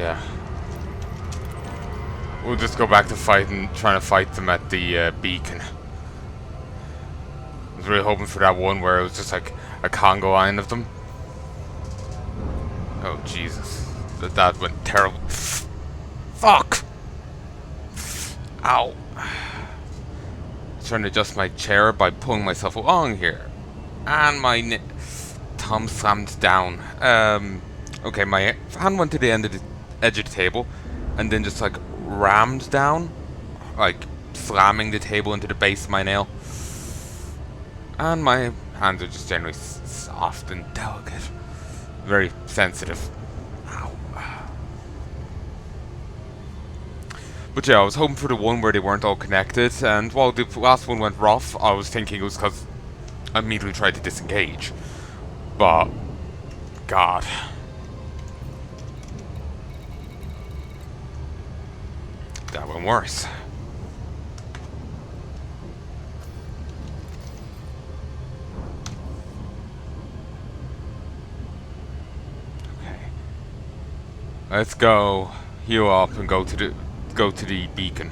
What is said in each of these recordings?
Yeah. We'll just go back to trying to fight them at the beacon. I was really hoping for that one where it was just like a Congo line of them. Oh Jesus, that went terrible. Fuck! Ow! Trying to adjust my chair by pulling myself along here, and my thumb slammed down. Okay, my hand went to the edge of the table, and then just like rammed down, like slamming the table into the base of my nail. And my hands are just generally soft and delicate, very sensitive. Ow. But yeah, I was hoping for the one where they weren't all connected, and while the last one went rough, I was thinking it was because I immediately tried to disengage. But, God. That went worse. Okay. Let's go heal up and go to the beacon.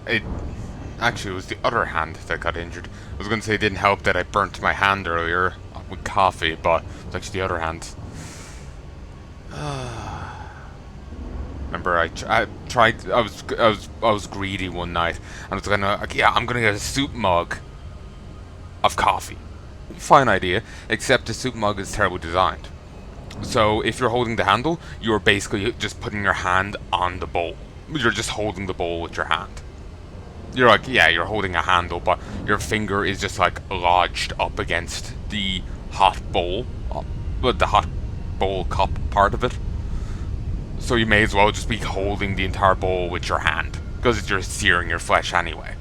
It actually was the other hand that got injured. I was going to say it didn't help that I burnt my hand earlier with coffee, but it's actually the other hand. Remember, I tried. I was greedy one night, and I was gonna I'm gonna get a soup mug of coffee. Fine idea, except the soup mug is terribly designed. So if you're holding the handle, you're basically just putting your hand on the bowl. You're just holding the bowl with your hand. You're like, yeah, you're holding a handle, but your finger is just like lodged up against the hot bowl, but the hot bowl cup part of it. So you may as well just be holding the entire bowl with your hand, because you're searing your flesh anyway.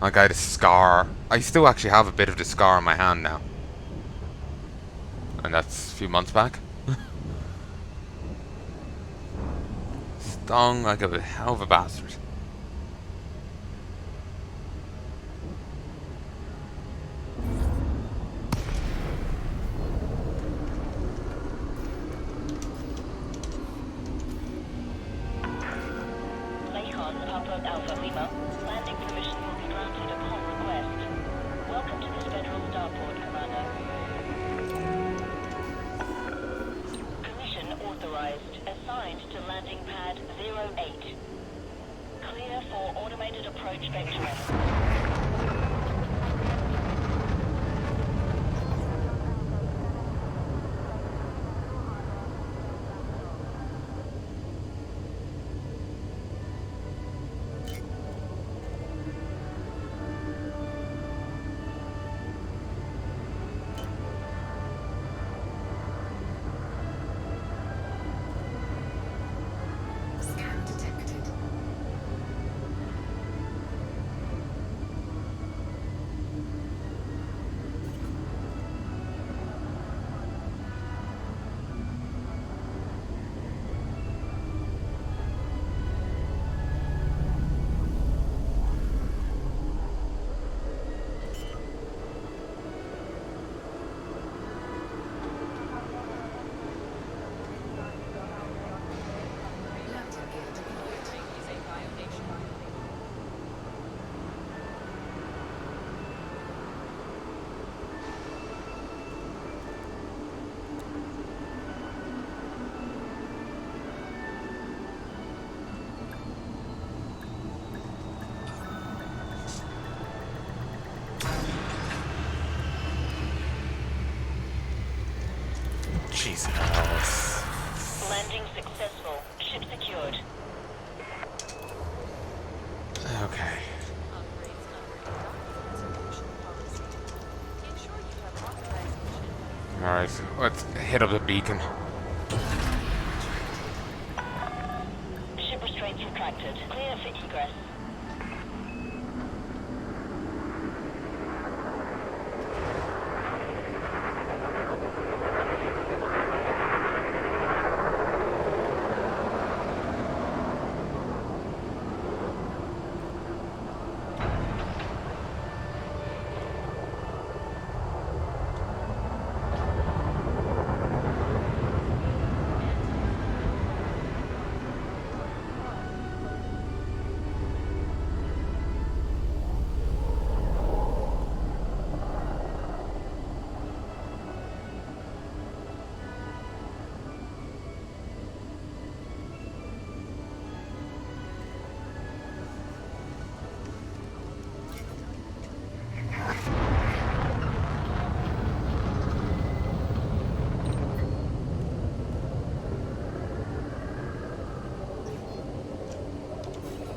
Like I had a scar. I still actually have a bit of the scar on my hand now. And that's a few months back. Stung like a hell of a bastard. Jesus. Landing successful. Ship secured. Okay. Alright, let's hit up the beacon. Ship restraints retracted. Clear for egress.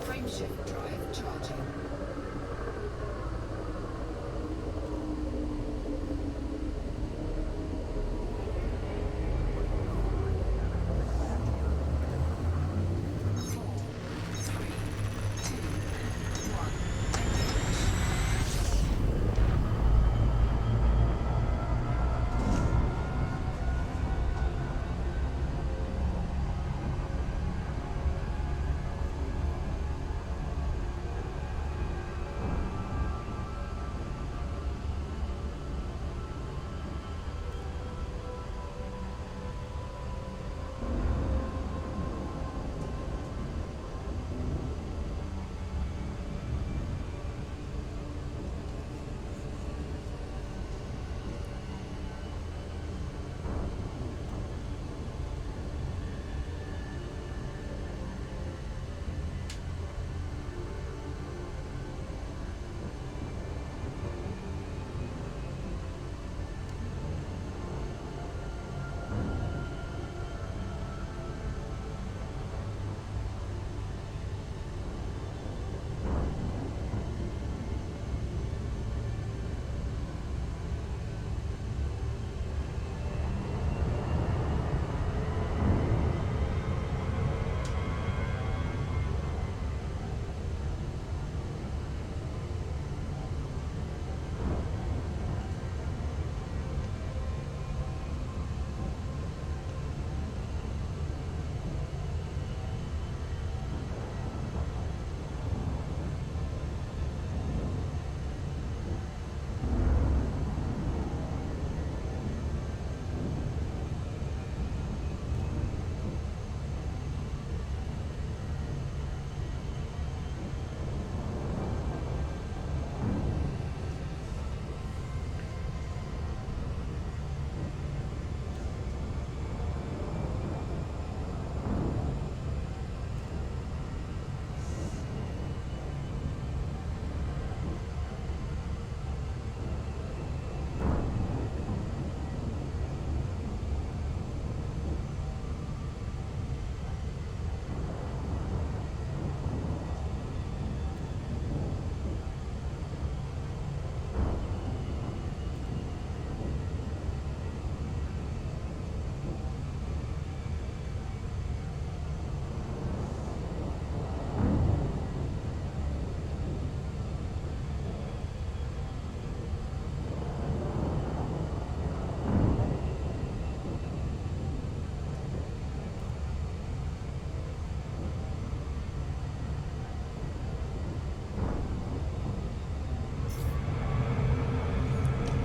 Frameshift drive charging.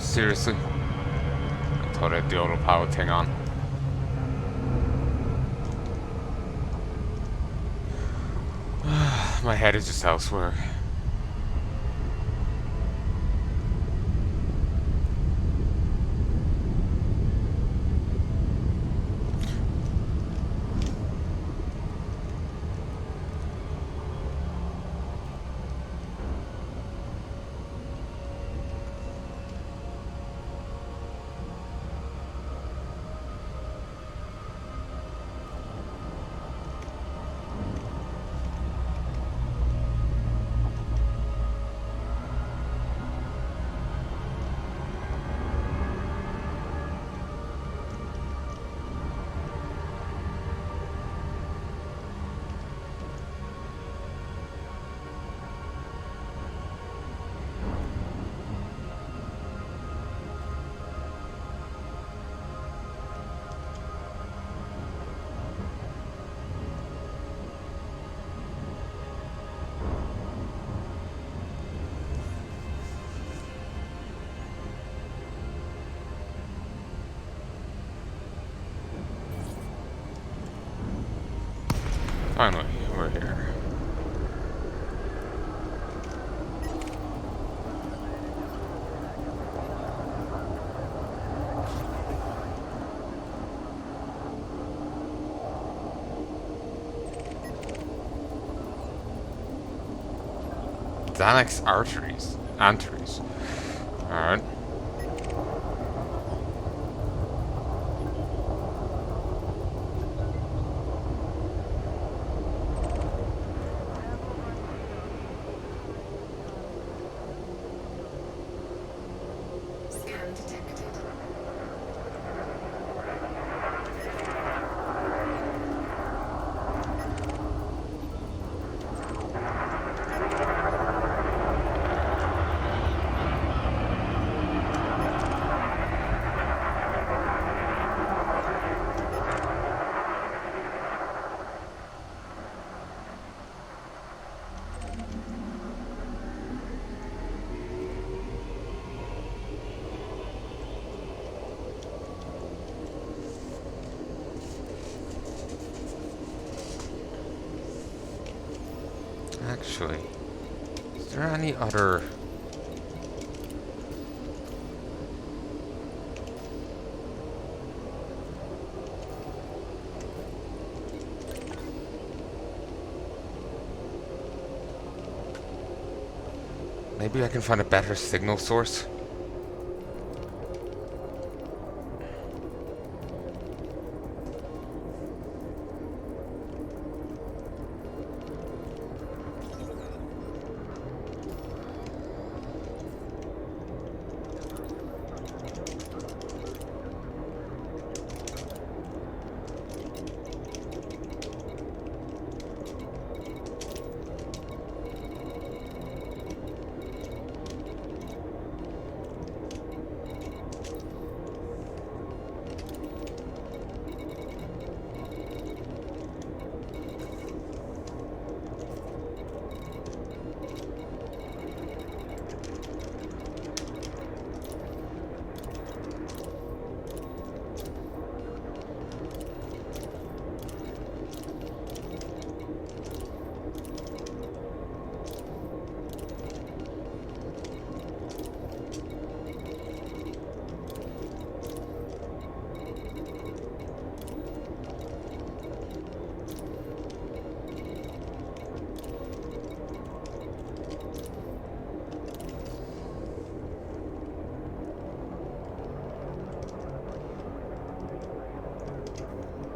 Seriously? I thought I had the autopilot thing on. My head is just elsewhere. Finally, we're here. Xanax arteries. Alright. Scan detected. Actually, is there any other... Maybe I can find a better signal source?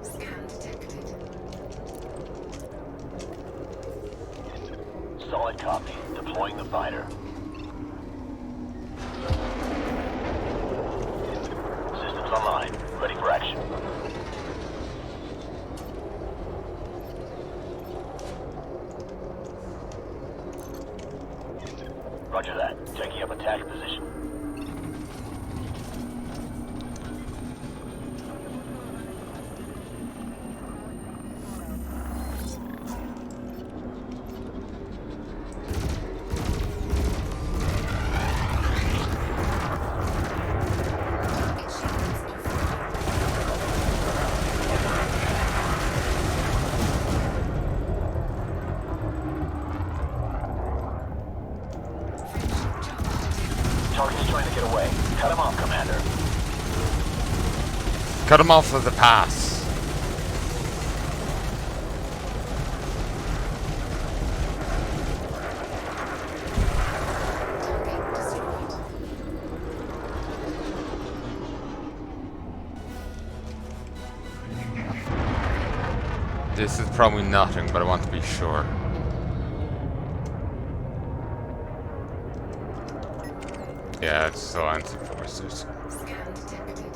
Scan detected. Solid copy. Deploying the fighter. Systems online. Ready for action. Roger that. Taking up attack position. Target's trying to get away. Cut him off, Commander. Cut him off with the pass. Target destroyed. This is probably nothing, but I want to be sure. Yeah, it's still anti-forces. Scan detected.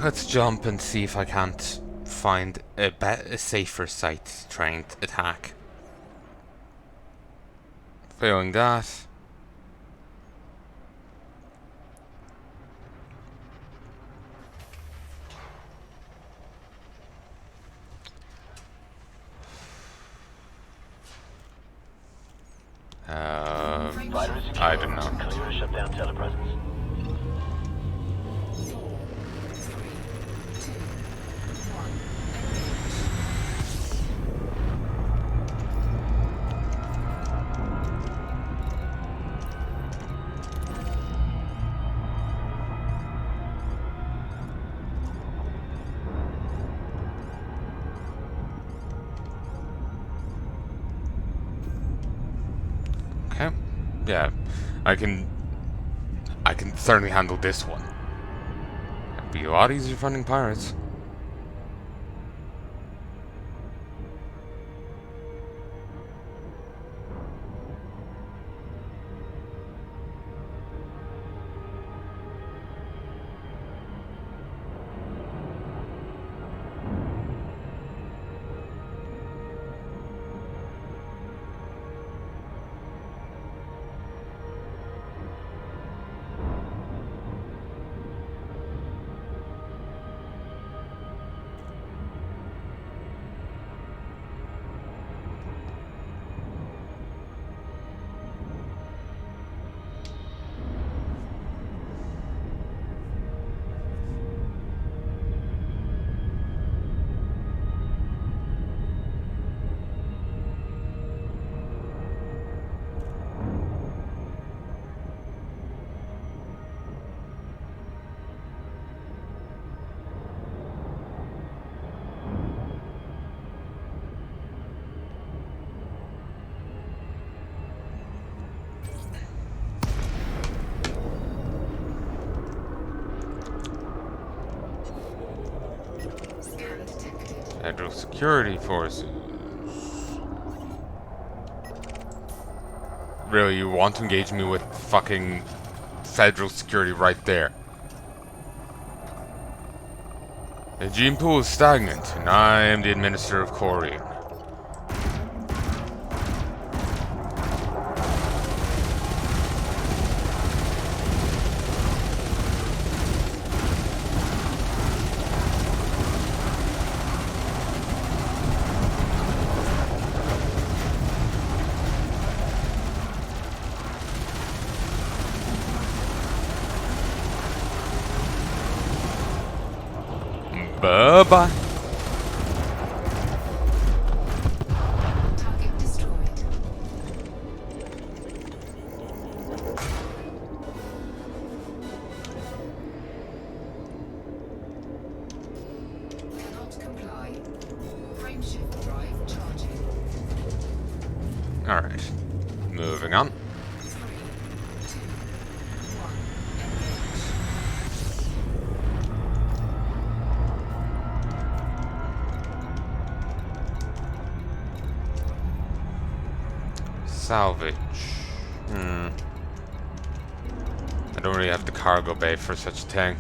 let's jump and see if I can't find a safer site to try and attack. Failing that. Fighter is I secure. don't know. Clear to shut down telepresence. 4, 3, 2, 1. Okay. Yeah, I can certainly handle this one. It'd be a lot easier finding pirates. Scan detected. Federal security forces. Really, you want to engage me with fucking federal security right there? The gene pool is stagnant, and I am the administrator of Corian. Bye-bye. Target destroyed. Cannot comply. Frameshift drive charging. Alright. Moving on. 3, 2, 1. Engage. Salvage. I don't really have the cargo bay for such a thing.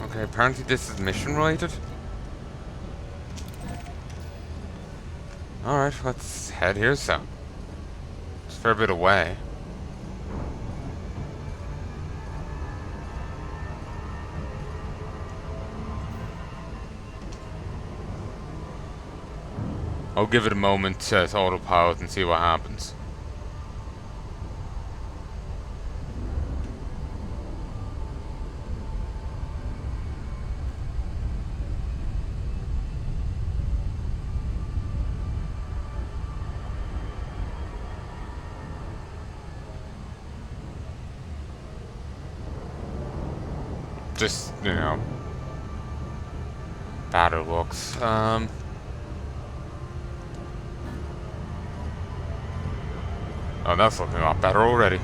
Okay, apparently this is mission related. Alright, let's head here so. It's a fair bit away. I'll give it a moment to autopilot and see what happens. Just, you know, battle looks. Oh, that's looking a lot better already.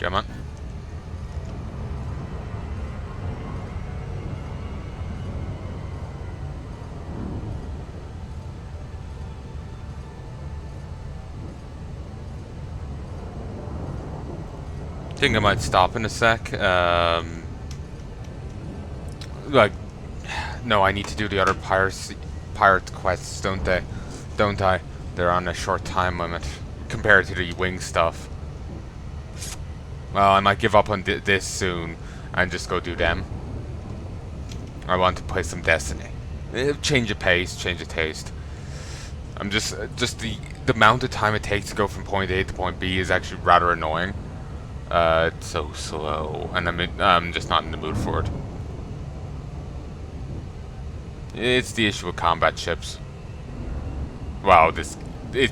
Come on. Think I might stop in a sec. Like, no, I need to do the other pirate quests, don't they? Don't I? They're on a short time limit compared to the wing stuff. Well, I might give up on this soon and just go do them. I want to play some Destiny. Change of pace, change of taste. I'm just the amount of time it takes to go from point A to point B is actually rather annoying. It's so slow, and I'm just not in the mood for it. It's the issue with combat ships. Wow, it's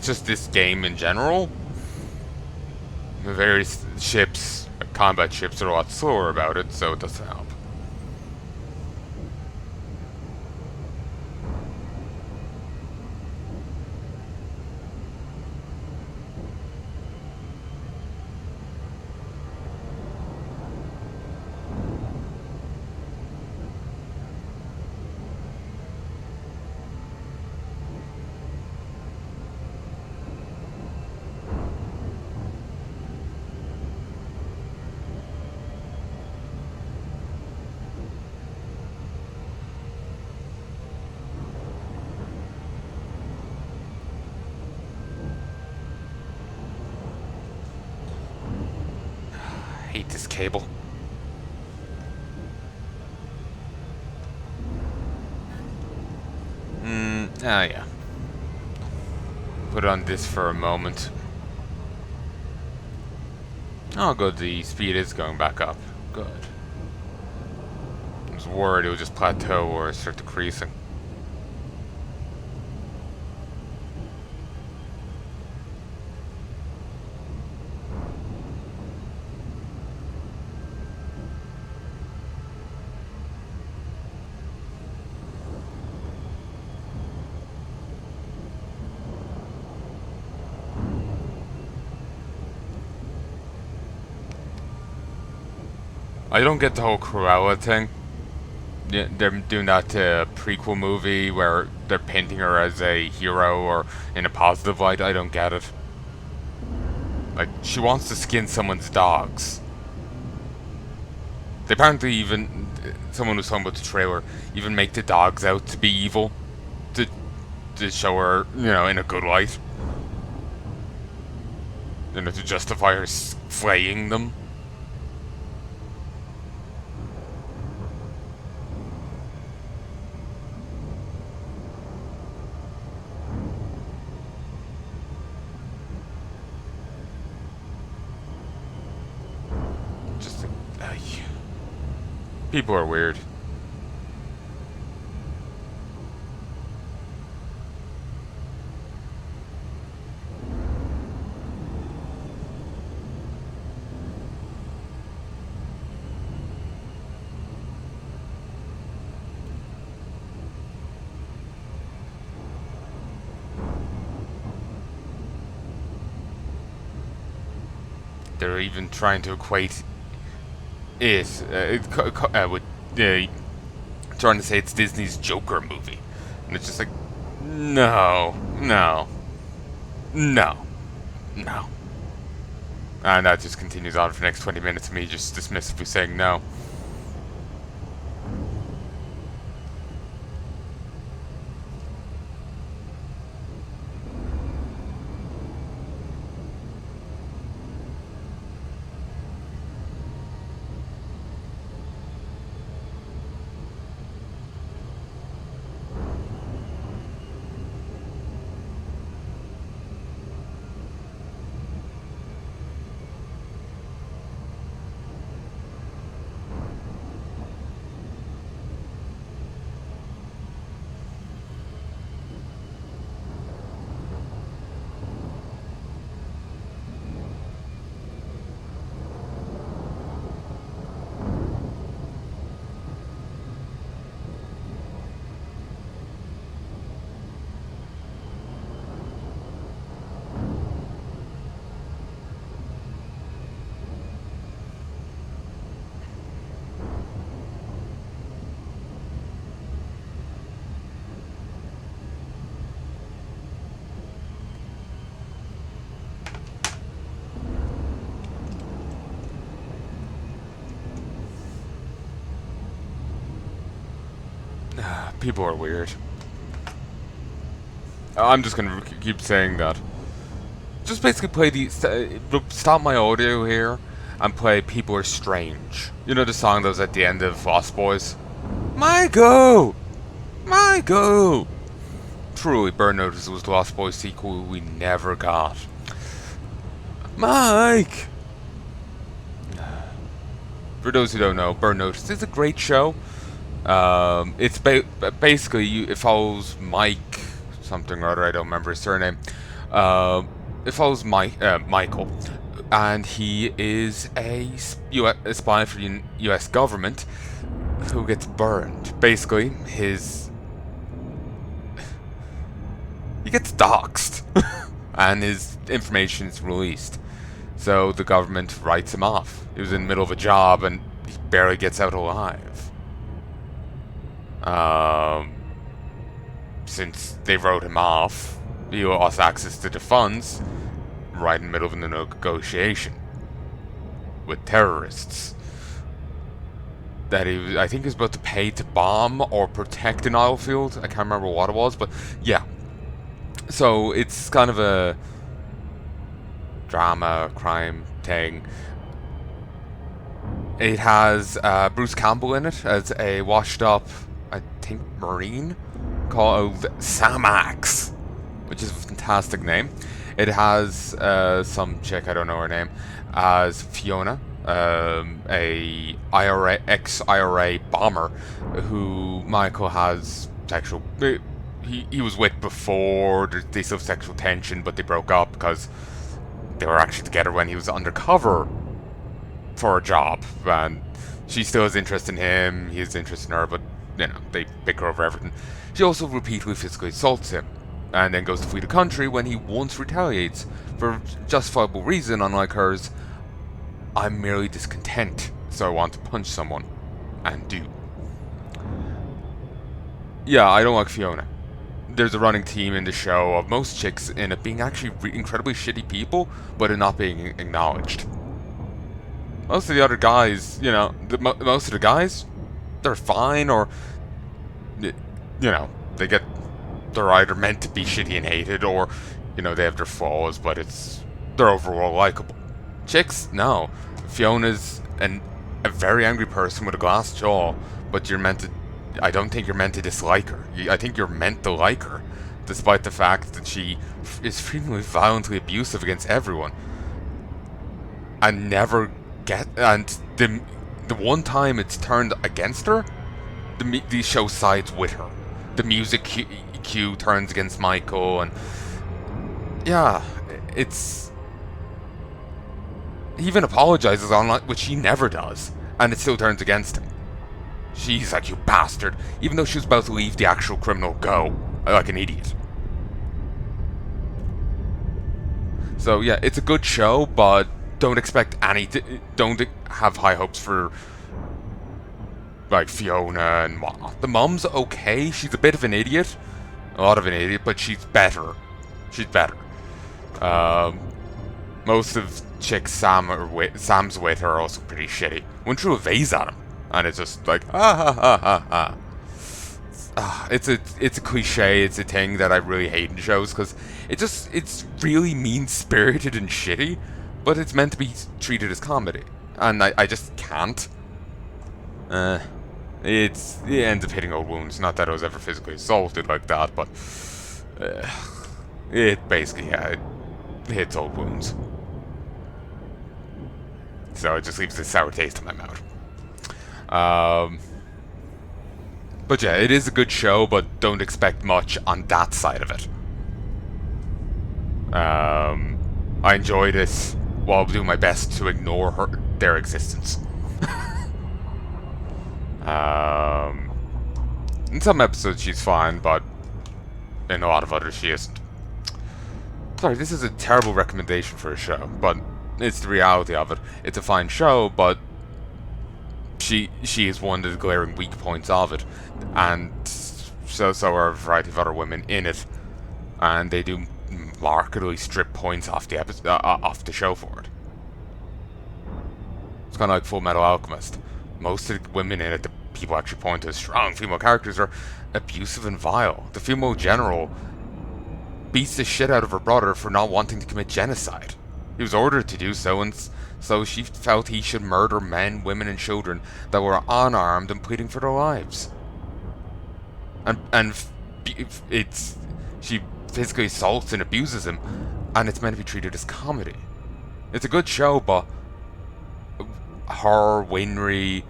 just this game in general. The various ships, combat ships, are a lot slower about it, so it doesn't help. Hate this cable. Yeah. Put on this for a moment. Oh, good. The speed is going back up. Good. I was worried it would just plateau or start decreasing. I don't get the whole Cruella thing. Yeah, they're doing that prequel movie where they're painting her as a hero or in a positive light. I don't get it. Like, she wants to skin someone's dogs. They apparently even, someone was talking about the trailer, even make the dogs out to be evil. To show her, in a good light. To justify her flaying them. People are weird. They're even trying to equate with trying to say it's Disney's Joker movie, and it's just like, no, and that just continues on for the next 20 minutes of me just dismissively saying no. People are weird. I'm just gonna keep saying that. Just basically play the stop my audio here and play "People Are Strange." You know the song that was at the end of Lost Boys. Michael, Michael. Truly, Burn Notice was the Lost Boys sequel we never got. Mike. For those who don't know, Burn Notice is a great show. It's basically it follows Mike something or other. I don't remember his surname. It follows Michael, and he is a spy for the U.S. government who gets burned. Basically, he gets doxxed, and his information is released. So the government writes him off. He was in the middle of a job, and he barely gets out alive. Since they wrote him off, he lost access to the funds right in the middle of a negotiation with terrorists that I think he was about to pay to bomb or protect an oil field. I can't remember what it was, but yeah. So it's kind of a drama, crime thing. It has Bruce Campbell in it as a washed up, I think, Marine called Samax, which is a fantastic name. It has some chick, I don't know her name, as Fiona, a ex-IRA bomber who Michael has sexual... He was with before. They still have sexual tension, but they broke up because they were actually together when he was undercover for a job, and she still has interest in him, he has interest in her, but you know, they bicker over everything. She also repeatedly physically assaults him, and then goes to flee the country when he once retaliates for justifiable reason. Unlike hers, I'm merely discontent, so I want to punch someone, and do. Yeah, I don't like Fiona. There's a running theme in the show of most chicks in it being actually incredibly shitty people, but it not being acknowledged. Most of the other guys, you know, most of the guys, they're fine, or, you know, they're either meant to be shitty and hated, or, you know, they have their flaws, but they're overall likable. Chicks, no. Fiona's a very angry person with a glass jaw, but I don't think you're meant to dislike her. I think you're meant to like her, despite the fact that she is frequently violently abusive against everyone. And the one time it's turned against her, the show sides with her. The music cue turns against Michael, and yeah, he even apologizes online, which she never does, and it still turns against him. She's like, you bastard, even though she was about to leave the actual criminal go, like an idiot. So yeah, it's a good show, but don't don't have high hopes for like Fiona and whatnot. The mom's okay, she's a bit of an idiot, a lot of an idiot, but she's better. She's better. Most of chicks Sam's with are also pretty shitty. One threw a vase at him, and it's just like it's a cliche. It's a thing that I really hate in shows because it's really mean-spirited and shitty, but it's meant to be treated as comedy, and I just can't. It ends up hitting old wounds. Not that I was ever physically assaulted like that, but it basically it hits old wounds. So it just leaves a sour taste in my mouth. But yeah, it is a good show, but don't expect much on that side of it. I enjoy this while doing my best to ignore their existence. In some episodes she's fine, but in a lot of others she isn't. Sorry, this is a terrible recommendation for a show, but it's the reality of it. It's a fine show, but she is one of the glaring weak points of it, and so are a variety of other women in it, and they do markedly strip points off the show for it. It's kind of like Full Metal Alchemist. Most of the women in it, the people actually point to as strong female characters are abusive and vile. The female general beats the shit out of her brother for not wanting to commit genocide. He was ordered to do so, and so she felt he should murder men, women, and children that were unarmed and pleading for their lives. She physically assaults and abuses him, and it's meant to be treated as comedy. It's a good show, but her, Winry,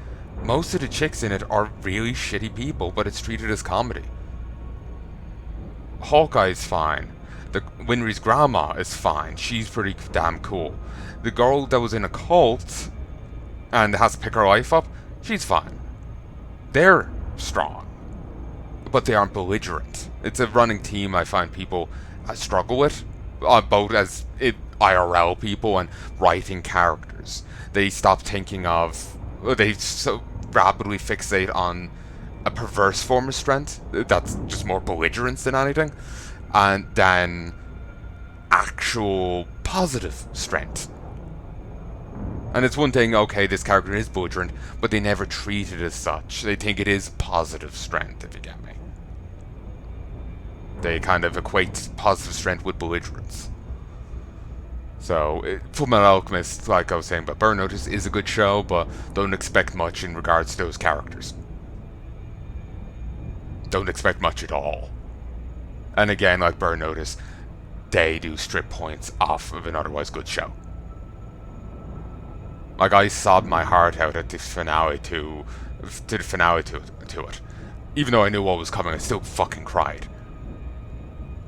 most of the chicks in it are really shitty people, but it's treated as comedy. Hawkeye's fine. Winry's grandma is fine. She's pretty damn cool. The girl that was in a cult and has to pick her life up, she's fine. They're strong, but they aren't belligerent. It's a running theme I find people struggle with, both as IRL people and writing characters. They stop thinking of... They so rapidly fixate on a perverse form of strength that's just more belligerence than anything, and then actual positive strength. And it's one thing, okay, this character is belligerent, but they never treat it as such. They think it is positive strength, if you get me. They kind of equate positive strength with belligerence. So, Fullmetal Alchemist, like I was saying, but Burn Notice is a good show, but don't expect much in regards to those characters. Don't expect much at all. And again, like Burn Notice, they do strip points off of an otherwise good show. Like, I sobbed my heart out at the finale to it. Even though I knew what was coming, I still fucking cried.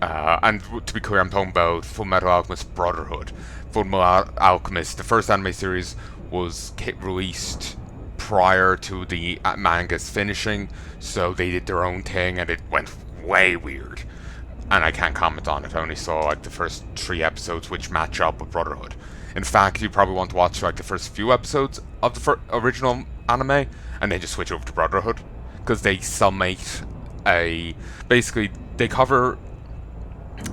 And to be clear, I'm talking about Fullmetal Alchemist Brotherhood. Fullmetal Alchemist, the first anime series, was released prior to the manga's finishing, so they did their own thing, and it went way weird. And I can't comment on it. I only saw like the first 3 episodes, which match up with Brotherhood. In fact, you probably want to watch like the first few episodes of the original anime, and then just switch over to Brotherhood, because they summate basically they cover.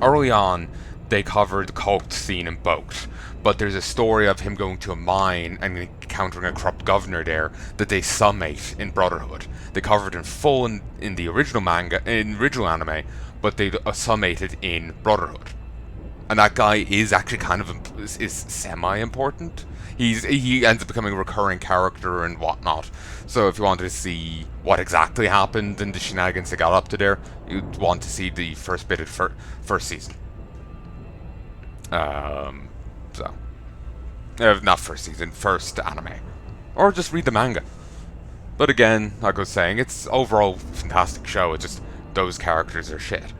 Early on, they covered the cult scene in both, but there's a story of him going to a mine and encountering a corrupt governor there that they summate in Brotherhood. They covered in full in the original manga, in original anime, but they summate it in Brotherhood. And that guy is actually kind of is semi-important. He ends up becoming a recurring character and whatnot. So if you wanted to see what exactly happened and the shenanigans that got up to there, you'd want to see the first bit of first season. Not first season, first anime. Or just read the manga. But again, like I was saying, it's overall a fantastic show. It's just those characters are shit.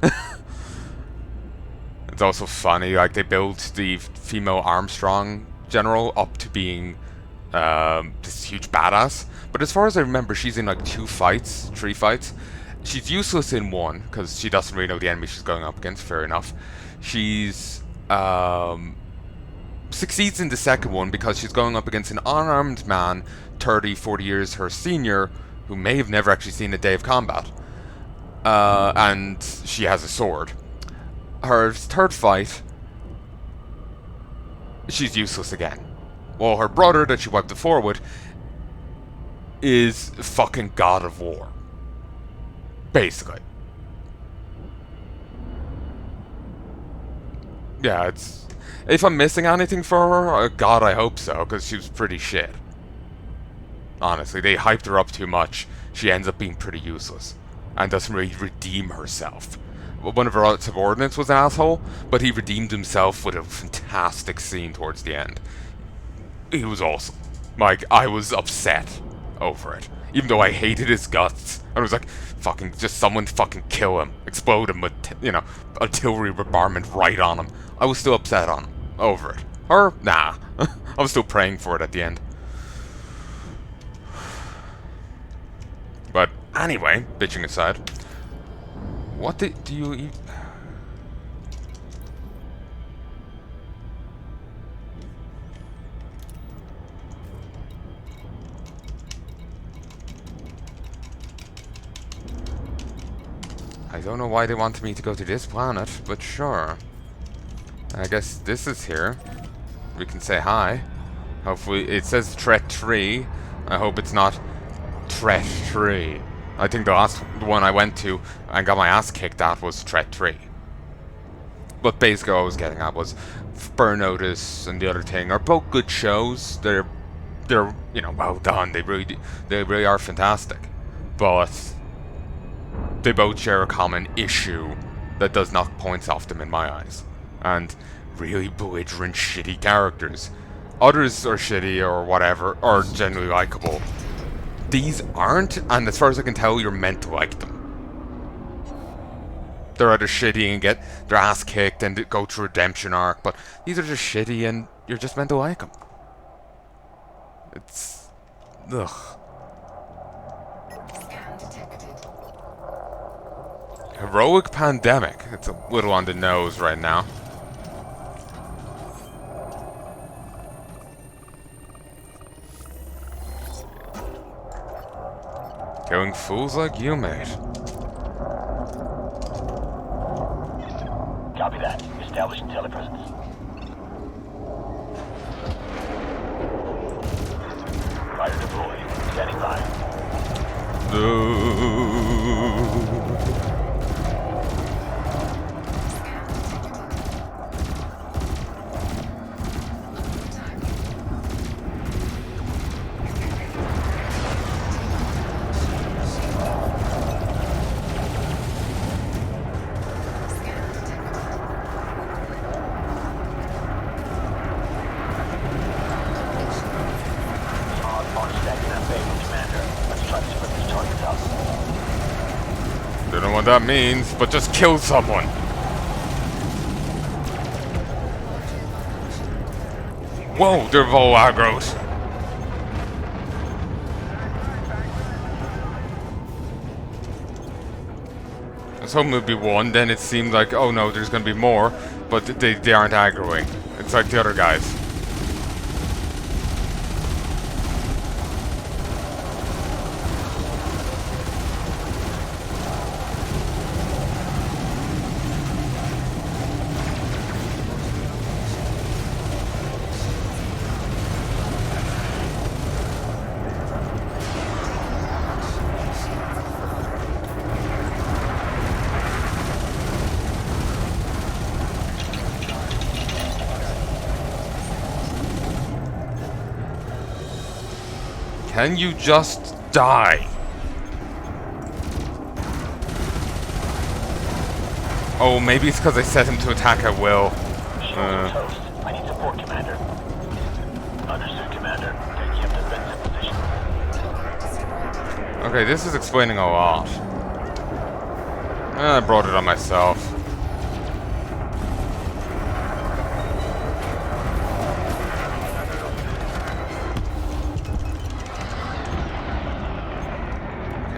It's also funny, like they built the female Armstrong general up to being this huge badass. But as far as I remember, she's in like 3 fights. She's useless in one, because she doesn't really know the enemy she's going up against, fair enough. She's succeeds in the second one because she's going up against an unarmed man, 30, 40 years her senior, who may have never actually seen a day of combat. And she has a sword. Her third fight, she's useless again. While her brother that she wiped the floor with is fucking God of War. Basically. Yeah, it's... If I'm missing anything for her, God, I hope so, because she was pretty shit. Honestly, they hyped her up too much. She ends up being pretty useless. And doesn't really redeem herself. One of her subordinates was an asshole, but he redeemed himself with a fantastic scene towards the end. He was awesome. Like, I was upset over it. Even though I hated his guts. I was like, fucking, just someone fucking kill him. Explode him with, artillery bombardment right on him. I was still upset on him over it. Her? Nah. I was still praying for it at the end. But anyway, bitching aside, what do you eat? I don't know why they wanted me to go to this planet, but sure. I guess this is here. We can say hi. Hopefully, it says threat 3. I hope it's not Threat 3. I think the last one I went to and got my ass kicked at was Threat 3. But basically what I was getting at was Burn Notice and the other thing are both good shows. They're you know, well done. They really are fantastic. But they both share a common issue that does knock points off them in my eyes. And really belligerent, shitty characters. Others are shitty or whatever, or generally likable. These aren't, and as far as I can tell, you're meant to like them. They're either shitty and get their ass kicked and go through a redemption arc, but these are just shitty and you're just meant to like them. It's... ugh. Scan detected. Heroic Pandemic. It's a little on the nose right now. Killing fools like you, mate. Copy that. Establishing telepresence. Fire deployed. Standing by. Don't know what that means, but just kill someone. Whoa, they're all aggroed. I was hoping it would be one, then it seemed like, oh no, there's gonna be more, but they aren't aggroing. It's like the other guys. Can you just die? Oh, maybe it's because I set him to attack at will. Toast. I need support, Commander. Understood, Commander. Take him to defensive position. Okay, this is explaining a lot. I brought it on myself.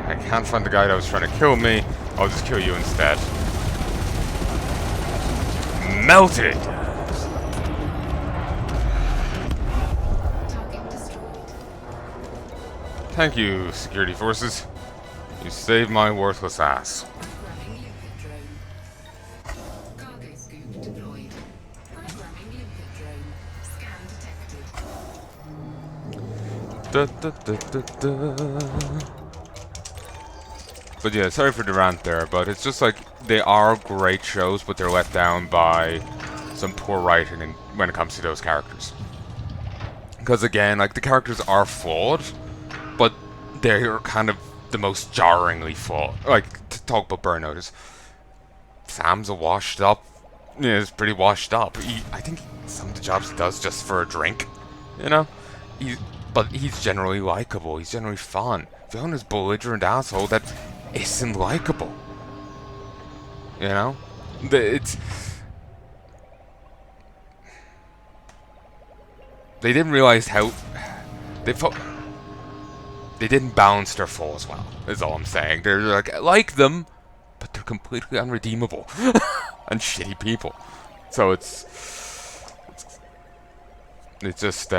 I can't find the guy that was trying to kill me. I'll just kill you instead. Melted! Target destroyed. Thank you, security forces. You saved my worthless ass. Programming limpet drone. Cargo scoop deployed. Programming limpet drone. Scan detected. But yeah, sorry for the rant there, but it's just like, they are great shows, but they're let down by some poor writing when it comes to those characters. Because again, like, the characters are flawed, but they're kind of the most jarringly flawed. Like, to talk about Burn Notice, Sam's a washed up, is pretty washed up. I think some of the jobs he does just for a drink, you know? But he's generally likable, he's generally fun. Fiona's belligerent asshole that isn't likable. You know? They didn't realize how... They didn't balance their flaws well, is all I'm saying. They're like, I like them, but they're completely unredeemable. And shitty people. So it's just,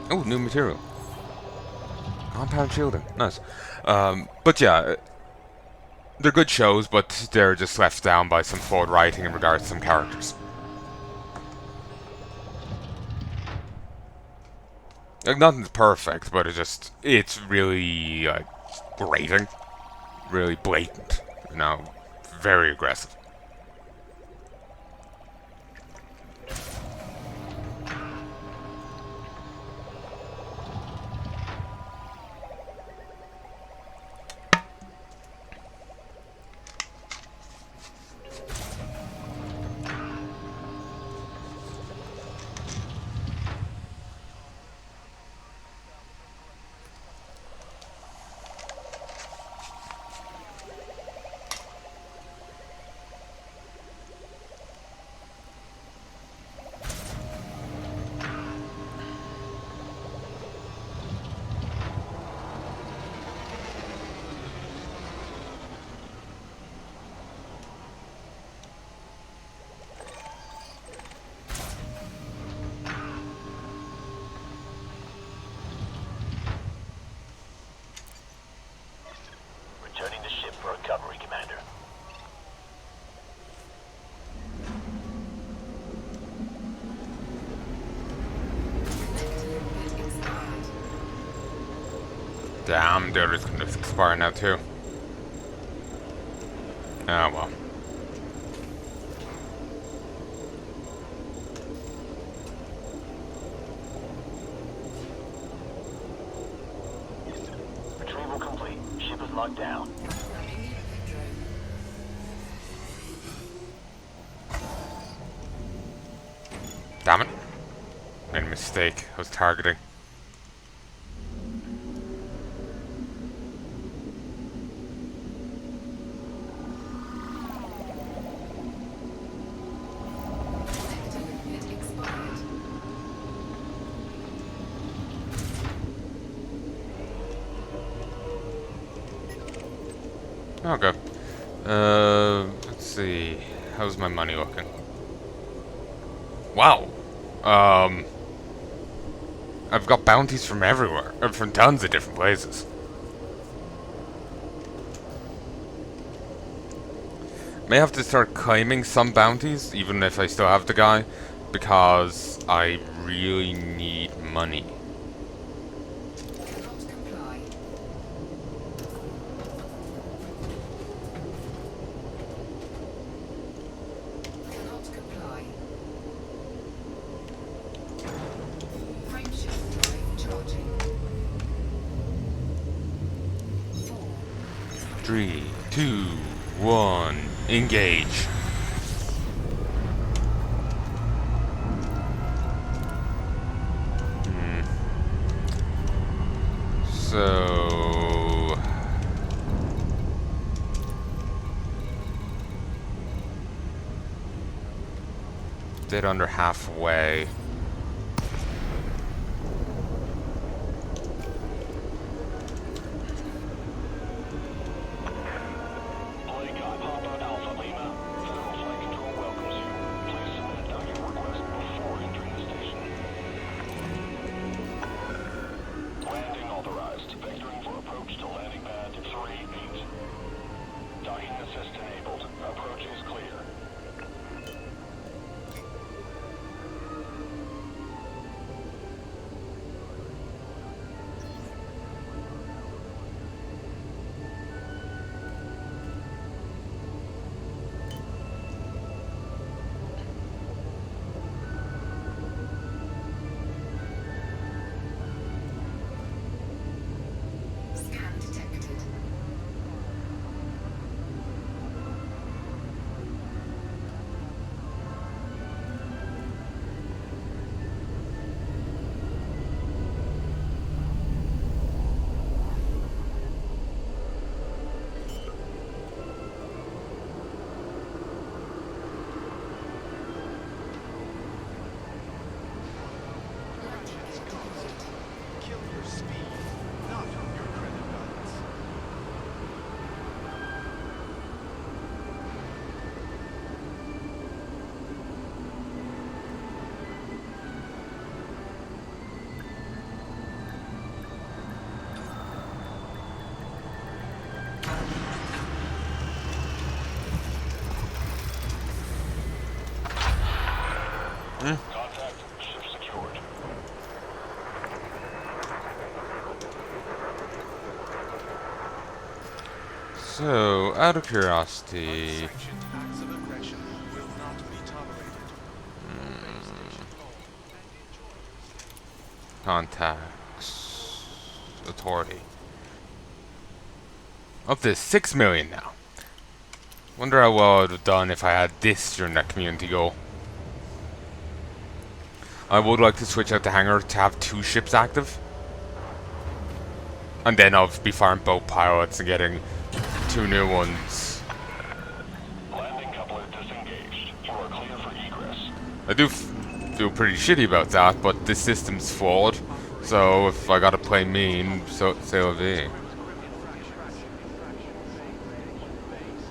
Oh, new material. Compound shielding. Nice. But yeah, they're good shows, but they're just left down by some flawed writing in regards to some characters. Like, nothing's perfect, but it's really, like, grating. Really blatant. You know, very aggressive. Returning to ship for recovery, Commander. Connector expired. Damn, the other's gonna expire now too. Ah, well. Retrieval complete. Ship is locked down. Programming limpet drone. Damn it. Made a mistake. I was targeting. Connector limpet expired. Okay. Let's see. How's my money looking? Wow. I've got bounties from everywhere. From tons of different places. May have to start claiming some bounties, even if I still have the guy, because I really need money. Cannot comply. Cannot comply. Frameshift drive charging. 4. 3, 2, 1, engage. So bit under halfway. Scan detected. Logic deployed. Kill your speed, not your credit balance. Contact. Ship secured. So, out of curiosity, Sanctioned acts of aggression will not be tolerated. PlayStation owned and enjoyed. contacts, authority. Up to 6 million now. Wonder how well I would have done if I had this during that community goal. I would like to switch out the hangar to have 2 ships active. And then I'll be firing both pilots and getting 2 new ones. Landing coupler disengaged. You are clear for egress. I do feel pretty shitty about that, but this system's flawed. So if I gotta play mean, so say la vie.